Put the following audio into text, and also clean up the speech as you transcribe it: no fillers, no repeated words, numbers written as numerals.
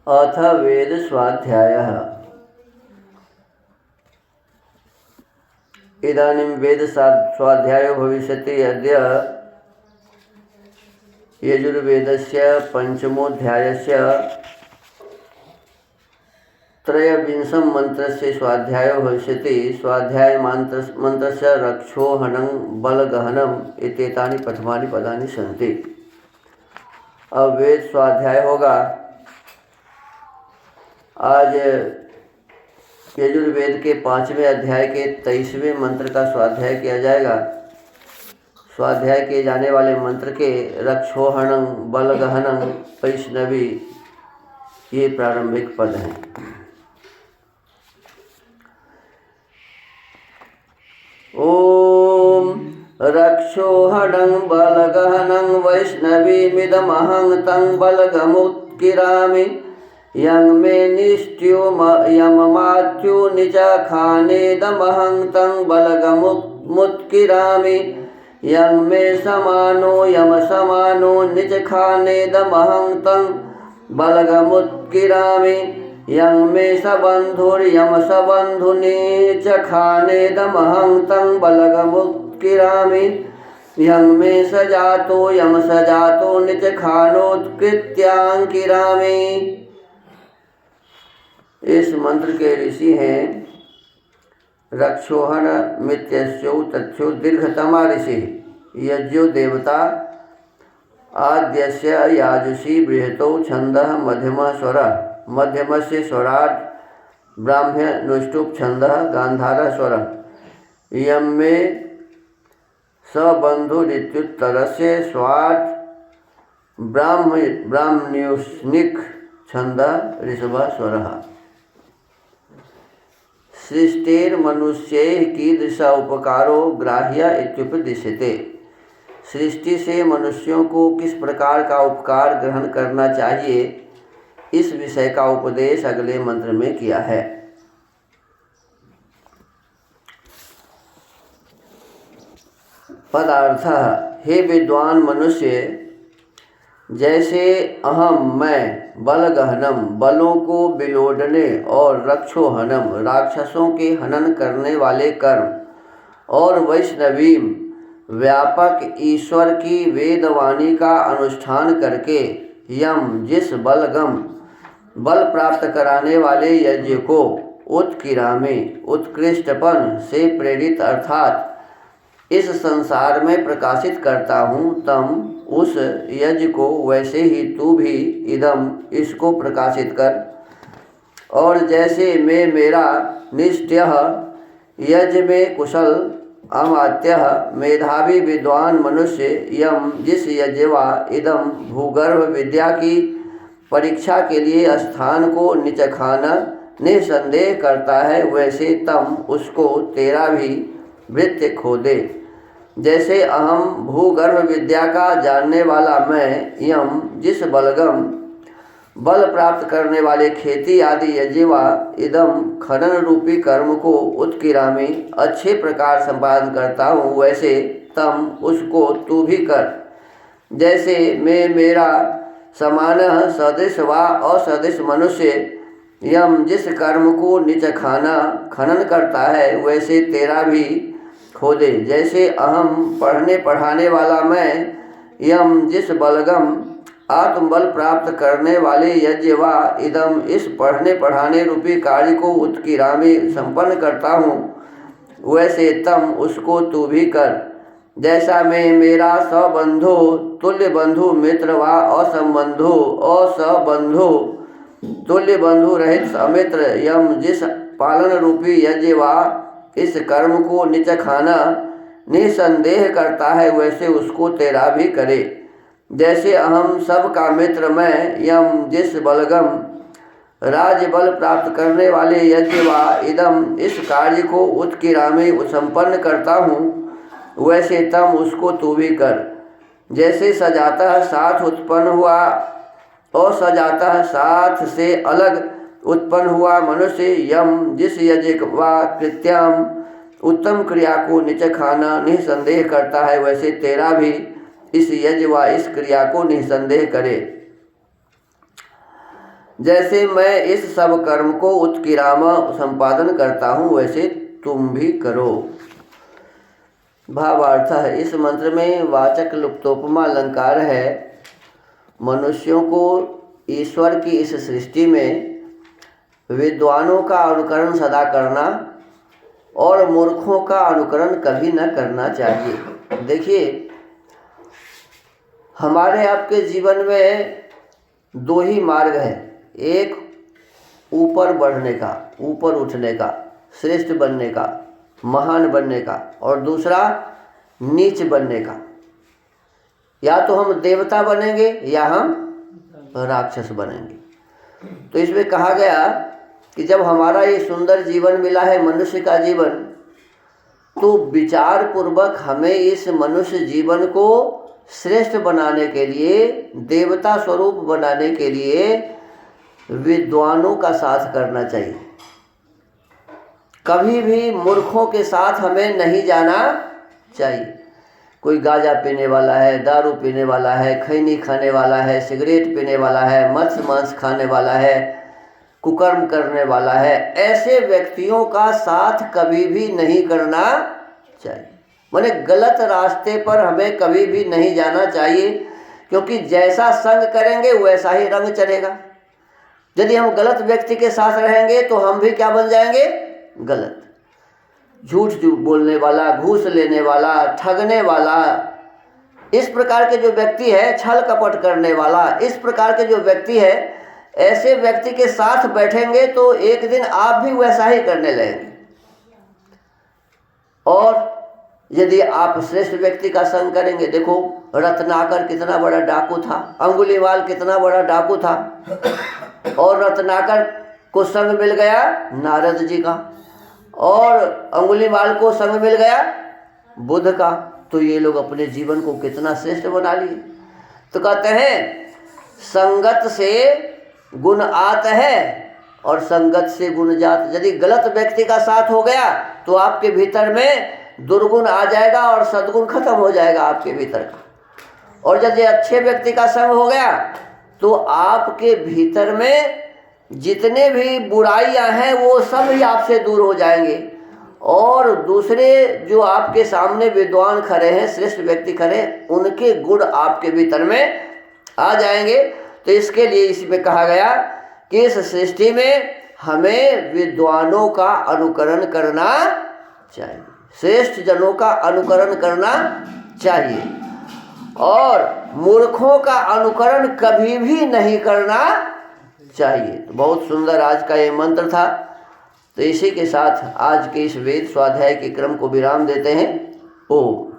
अथ वेद स्वाध्यायः। इदानीं वेद स्वाध्यायो भविष्यति। अद्य यजुर्वेदस्य पंचमोऽध्यायस्य त्रयोविंशं मन्त्रस्य स्वाध्यायो भविष्यति। स्वाध्याय मन्त्रस्य रक्षोहनं बलगहनम् इत्येतानि प्रथमानि पदानि सन्ति। अब वेद स्वाध्याय होगा। आज यजुर्वेद के 5वें अध्याय के 23वें मंत्र का स्वाध्याय किया जाएगा। स्वाध्याय किए जाने वाले मंत्र के रक्षोहणं बलगहनं वैष्णवी ये प्रारंभिक पद हैं। ओम रक्षोहणं बलगहनं वैष्णवीमिदमहं तं बलगमुत्किरामि यं मे निष्ट्यो यममात्यो निचखानेदमहं तं बलगमुत्किरामि यं मे समानो यमसमानो निचखानेदमहं तं बलगमुत्किरामि यं मे सबन्धुर्यमसबन्धु निचखानेदमहं तं बलगमुत्किरामि यं मे सजातो यमसजातो निचखानोत्कृत्यांकिरामि। इस मंत्र के ऋषि हैं रक्षोहन मित्यस्यो तथ्यो दीर्घतमा ऋषि यज्ञो देवता आद्यस्य याजुषी बृहतो छंदः मध्यमः स्वरः मध्यमस्य स्वराट् ब्राह्म्य नुष्टुप् छंदः गांधारः स्वरः यं मे सबन्धुरित्युत्तरस्य स्वाट् ब्राह्मण्युष्णिक् छंदः ऋषभः स्वरः। सृष्टिर्मनुष्यैः कीदृश उपकारो ग्राह्य इत्युपदिश्यते। सृष्टि से मनुष्यों को किस प्रकार का उपकार ग्रहण करना चाहिए, इस विषय का उपदेश अगले मंत्र में किया है। पदार्थः, हे विद्वान मनुष्य, जैसे अहम मैं बलगहनम बलों को बिलोडने और रक्षोहनम राक्षसों के हनन करने वाले कर्म और वैष्णवीम व्यापक ईश्वर की वेदवाणी का अनुष्ठान करके यम जिस बलगम बल प्राप्त कराने वाले यज्ञ को उत्किरामे उत्कृष्टपन से प्रेरित अर्थात इस संसार में प्रकाशित करता हूँ, तम उस यज्ञ को वैसे ही तू भी इदम इसको प्रकाशित कर। और जैसे मैं मेरा निष्ठ्यः यज्ञ में कुशल अमात्यः मेधावी विद्वान मनुष्य यम जिस यज्ञवा इदम भूगर्भ विद्या की परीक्षा के लिए स्थान को निचखाना निसंदेह करता है, वैसे तम उसको तेरा भी वृत्ति खोदे। जैसे अहम भूगर्भ विद्या का जानने वाला मैं यम जिस बलगम बल प्राप्त करने वाले खेती आदि यज्ञवा इदम खनन रूपी कर्म को उत्किरामी अच्छे प्रकार संपादन करता हूँ, वैसे तम उसको तू भी कर। जैसे मैं मेरा समान सदृश व असदृश मनुष्य यम जिस कर्म को निचखाना खनन करता है, वैसे तेरा भी खोदे। जैसे अहम पढ़ने पढ़ाने वाला मैं यम जिस बलगम आत्मबल प्राप्त करने वाले यज्ञ व इदम इस पढ़ने पढ़ाने रूपी कार्य को उत्किरामी संपन्न करता हूँ, वैसे तम उसको तू भी कर। जैसा मैं मेरा सबंधु तुल्य बंधु मित्र व असबंधु तुल्य बंधु रहित अमित्र यम जिस पालन रूपी यज्ञ व इस कर्म को निचखाना निसंदेह करता है, वैसे उसको तेरा भी करे। जैसे अहम सब का मित्र मैं यम जिस बलगम राज्य बल प्राप्त करने वाले यज्ञ व इदम इस कार्य को उत्किरामे संपन्न करता हूँ, वैसे तम उसको तू भी कर। जैसे सजाता साथ उत्पन्न हुआ असजाता साथ से अलग उत्पन्न हुआ मनुष्य यम जिस यज्ञ व कृत्याम उत्तम क्रिया को निचखाना निसंदेह करता है, वैसे तेरा भी इस यज्ञ व इस क्रिया को निसंदेह करे। जैसे मैं इस सब कर्म को उत्किराम संपादन करता हूँ वैसे तुम भी करो। भावार्थ है, इस मंत्र में वाचक् लुप्तोपमा अलंकार है। मनुष्यों को ईश्वर की इस सृष्टि में विद्वानों का अनुकरण सदा करना और मूर्खों का अनुकरण कभी न करना चाहिए। देखिए, हमारे आपके जीवन में दो ही मार्ग है, एक ऊपर बढ़ने का, ऊपर उठने का, श्रेष्ठ बनने का, महान बनने का, और दूसरा नीच बनने का। या तो हम देवता बनेंगे या हम राक्षस बनेंगे। तो इसमें कहा गया कि जब हमारा ये सुंदर जीवन मिला है, मनुष्य का जीवन, तो विचार पूर्वक हमें इस मनुष्य जीवन को श्रेष्ठ बनाने के लिए, देवता स्वरूप बनाने के लिए विद्वानों का साथ करना चाहिए। कभी भी मूर्खों के साथ हमें नहीं जाना चाहिए। कोई गांजा पीने वाला है, दारू पीने वाला है, खैनी खाने वाला है, सिगरेट पीने वाला है, मत्स्य मांस खाने वाला है, कुकर्म करने वाला है, ऐसे व्यक्तियों का साथ कभी भी नहीं करना चाहिए। माने गलत रास्ते पर हमें कभी भी नहीं जाना चाहिए, क्योंकि जैसा संग करेंगे वैसा ही रंग चलेगा। यदि हम गलत व्यक्ति के साथ रहेंगे तो हम भी क्या बन जाएंगे? गलत। झूठ बोलने वाला, घूस लेने वाला, ठगने वाला, इस प्रकार के जो व्यक्ति है, छल कपट करने वाला, इस प्रकार के जो व्यक्ति है, ऐसे व्यक्ति के साथ बैठेंगे तो एक दिन आप भी वैसा ही करने लगेंगे। और यदि आप श्रेष्ठ व्यक्ति का संग करेंगे, देखो रत्नाकर कितना बड़ा डाकू था, अंगुलीमाल कितना बड़ा डाकू था, और रत्नाकर को संग मिल गया नारद जी का, और अंगुलीमाल को संग मिल गया बुद्ध का। तो ये लोग अपने जीवन को कितना श्रेष्ठ बना लिए। तो कहते हैं संगत से गुण आत है और संगत से गुण जात। यदि गलत व्यक्ति का साथ हो गया तो आपके भीतर में दुर्गुण आ जाएगा और सद्गुण खत्म हो जाएगा आपके भीतर का। और यदि अच्छे व्यक्ति का संग हो गया तो आपके भीतर में जितने भी बुराइयां हैं वो सब ही आपसे दूर हो जाएंगे, और दूसरे जो आपके सामने विद्वान खड़े हैं, श्रेष्ठ व्यक्ति खड़े हैं, उनके गुण आपके भीतर में आ जाएंगे। तो इसके लिए इसमें कहा गया कि इस सृष्टि में हमें विद्वानों का अनुकरण करना चाहिए, श्रेष्ठ जनों का अनुकरण करना चाहिए, और मूर्खों का अनुकरण कभी भी नहीं करना चाहिए। तो बहुत सुंदर आज का ये मंत्र था। तो इसी के साथ आज के इस वेद स्वाध्याय के क्रम को विराम देते हैं। ओम।